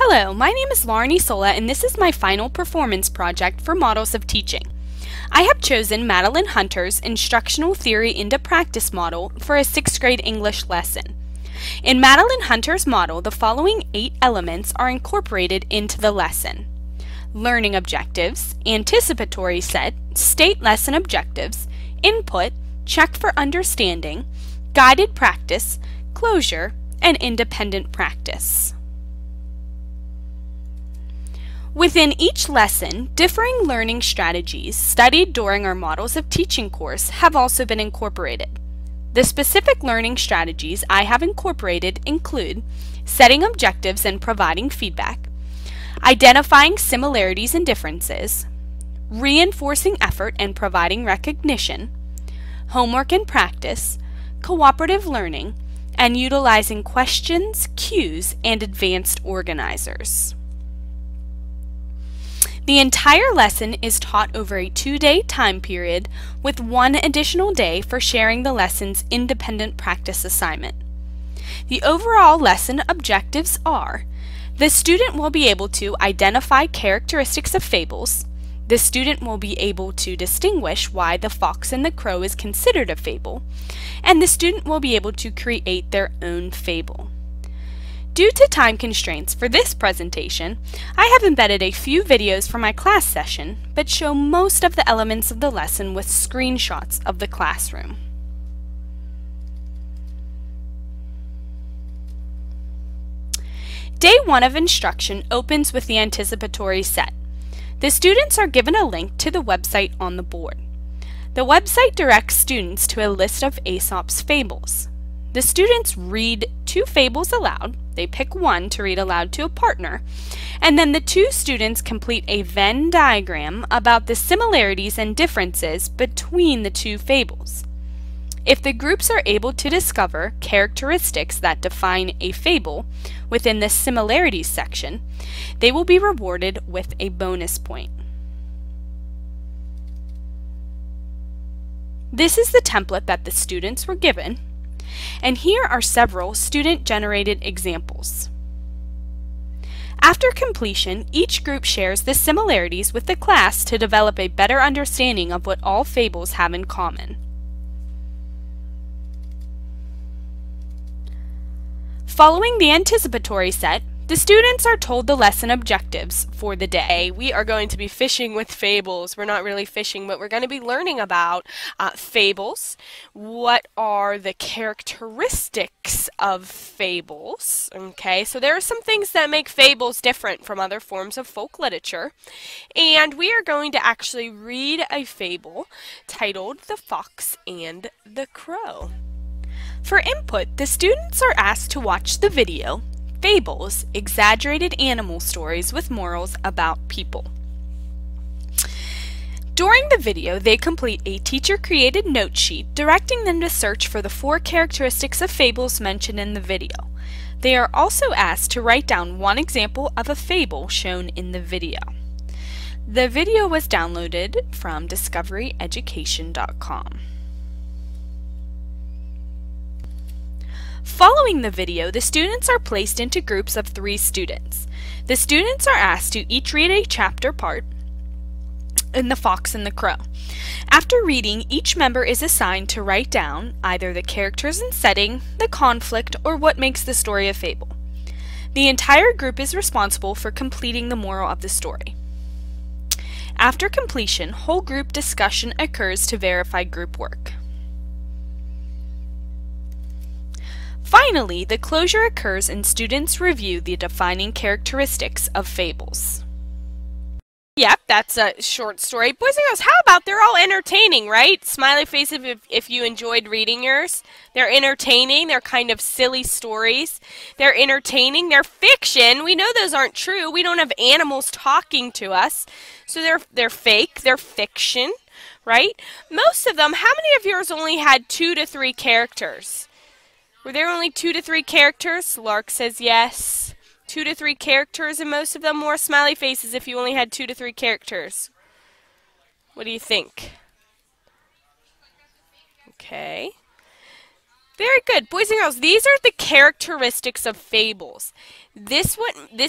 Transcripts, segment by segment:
Hello, my name is LEsola and this is my final performance project for Models of Teaching. I have chosen Madeline Hunter's Instructional Theory into Practice model for a 6th grade English lesson. In Madeline Hunter's model, the following 8 elements are incorporated into the lesson: learning objectives, anticipatory set, state lesson objectives, input, check for understanding, guided practice, closure, and independent practice. Within each lesson, differing learning strategies studied during our Models of Teaching course have also been incorporated. The specific learning strategies I have incorporated include setting objectives and providing feedback, identifying similarities and differences, reinforcing effort and providing recognition, homework and practice, cooperative learning, and utilizing questions, cues, and advanced organizers. The entire lesson is taught over a 2-day time period with 1 additional day for sharing the lesson's independent practice assignment. The overall lesson objectives are: the student will be able to identify characteristics of fables, the student will be able to distinguish why the fox and the crow is considered a fable, and the student will be able to create their own fable. Due to time constraints for this presentation, I have embedded a few videos from my class session, but show most of the elements of the lesson with screenshots of the classroom. Day 1 of instruction opens with the anticipatory set. The students are given a link to the website on the board. The website directs students to a list of Aesop's fables. The students read 2 fables aloud. They pick one to read aloud to a partner, and then the 2 students complete a Venn diagram about the similarities and differences between the 2 fables. If the groups are able to discover characteristics that define a fable within the similarities section, they will be rewarded with a bonus point. This is the template that the students were given, and here are several student-generated examples. After completion, each group shares the similarities with the class to develop a better understanding of what all fables have in common. Following the anticipatory set, the students are told the lesson objectives for the day. We are going to be fishing with fables. We're not really fishing, but we're going to be learning about fables. What are the characteristics of fables? Okay, so there are some things that make fables different from other forms of folk literature. And we are going to actually read a fable titled The Fox and the Crow. For input, the students are asked to watch the video Fables, Exaggerated Animal Stories with Morals About People. During the video, they complete a teacher-created note sheet directing them to search for the 4 characteristics of fables mentioned in the video. They are also asked to write down one example of a fable shown in the video. The video was downloaded from discoveryeducation.com. Following the video, the students are placed into groups of 3 students. The students are asked to each read a chapter part in The Fox and the Crow. After reading, each member is assigned to write down either the characters and setting, the conflict, or what makes the story a fable. The entire group is responsible for completing the moral of the story. After completion, whole group discussion occurs to verify group work. Finally, the closure occurs and students review the defining characteristics of fables. Yep, that's a short story. Boys and girls, how about they're all entertaining, right? Smiley face if you enjoyed reading yours. They're entertaining. They're kind of silly stories. They're entertaining. They're fiction. We know those aren't true. We don't have animals talking to us. So they're fake. They're fiction, right? Most of them, how many of yours only had 2 to 3 characters? Were there only 2 to 3 characters? Lark says yes. 2 to 3 characters, and most of them more smiley faces if you only had 2 to 3 characters. What do you think? Okay. Very good. Boys and girls, these are the characteristics of fables. This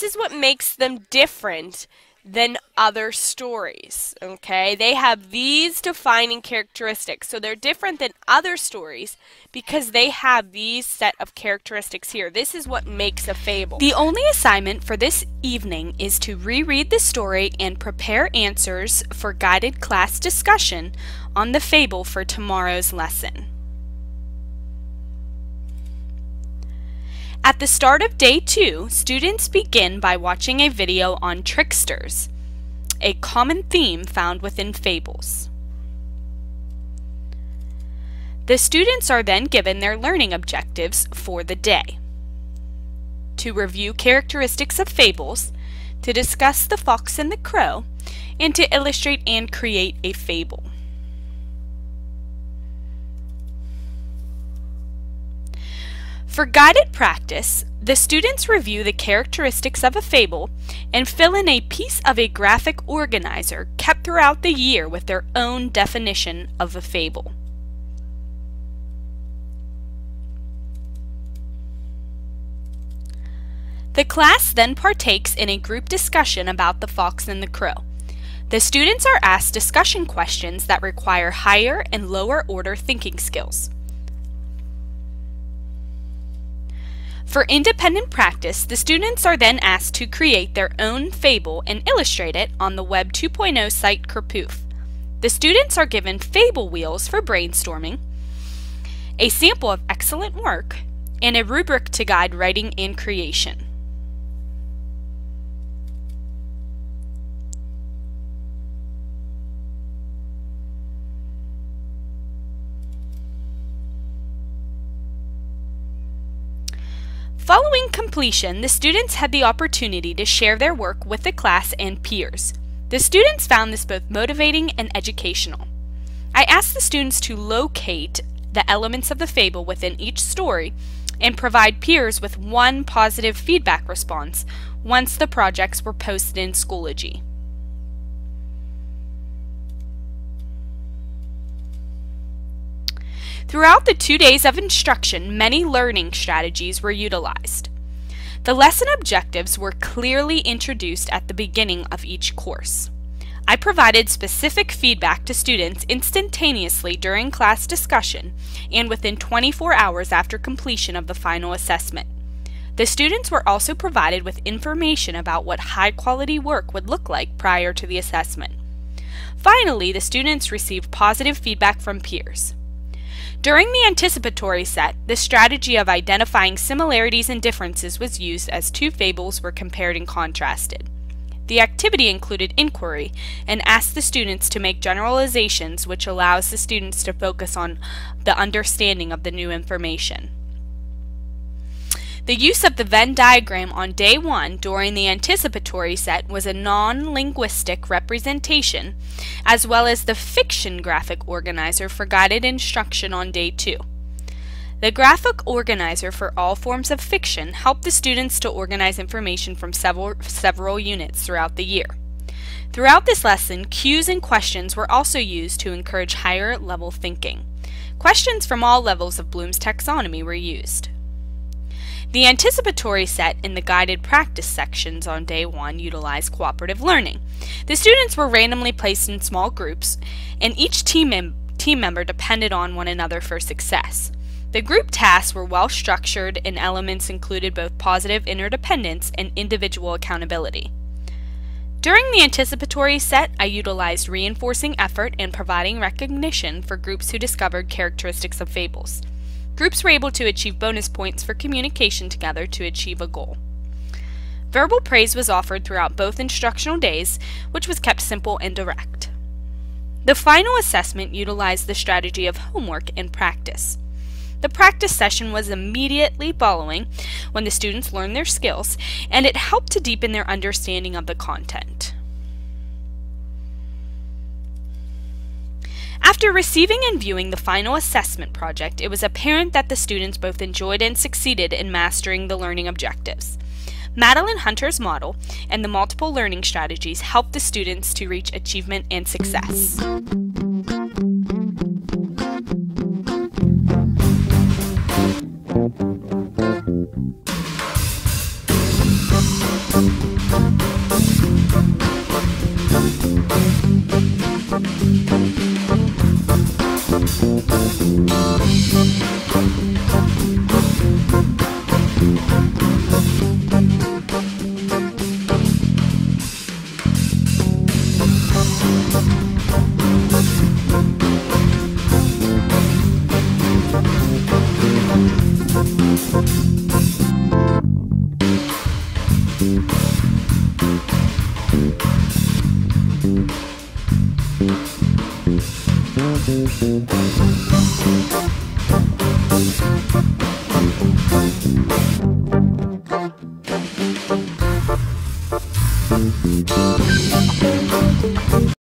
is what makes them different than other stories, okay? They have these defining characteristics. So they're different than other stories because they have these set of characteristics here. This is what makes a fable. The only assignment for this evening is to reread the story and prepare answers for guided class discussion on the fable for tomorrow's lesson. At the start of day 2, students begin by watching a video on tricksters, a common theme found within fables. The students are then given their learning objectives for the day: to review characteristics of fables, to discuss the fox and the crow, and to illustrate and create a fable. For guided practice, the students review the characteristics of a fable and fill in a piece of a graphic organizer kept throughout the year with their own definition of a fable. The class then partakes in a group discussion about the fox and the crow. The students are asked discussion questions that require higher and lower order thinking skills. For independent practice, the students are then asked to create their own fable and illustrate it on the Web 2.0 site Kerpoof. The students are given fable wheels for brainstorming, a sample of excellent work, and a rubric to guide writing and creation. Following completion, the students had the opportunity to share their work with the class and peers. The students found this both motivating and educational. I asked the students to locate the elements of the fable within each story and provide peers with one positive feedback response once the projects were posted in Schoology. Throughout the 2 days of instruction, many learning strategies were utilized. The lesson objectives were clearly introduced at the beginning of each course. I provided specific feedback to students instantaneously during class discussion and within 24 hours after completion of the final assessment. The students were also provided with information about what high-quality work would look like prior to the assessment. Finally, the students received positive feedback from peers. During the anticipatory set, the strategy of identifying similarities and differences was used as two fables were compared and contrasted. The activity included inquiry and asked the students to make generalizations, which allows the students to focus on the understanding of the new information. The use of the Venn diagram on day 1 during the anticipatory set was a non-linguistic representation, as well as the fiction graphic organizer for guided instruction on day 2. The graphic organizer for all forms of fiction helped the students to organize information from several units throughout the year. Throughout this lesson, cues and questions were also used to encourage higher level thinking. Questions from all levels of Bloom's taxonomy were used. The anticipatory set in the guided practice sections on day 1 utilized cooperative learning. The students were randomly placed in small groups, and each team member depended on one another for success. The group tasks were well structured, and elements included both positive interdependence and individual accountability. During the anticipatory set, I utilized reinforcing effort and providing recognition for groups who discovered characteristics of fables. Groups were able to achieve bonus points for communication together to achieve a goal. Verbal praise was offered throughout both instructional days, which was kept simple and direct. The final assessment utilized the strategy of homework and practice. The practice session was immediately following when the students learned their skills, and it helped to deepen their understanding of the content. After receiving and viewing the final assessment project, it was apparent that the students both enjoyed and succeeded in mastering the learning objectives. MadelineHunterModel and the multiple learning strategies helped the students to reach achievement and success.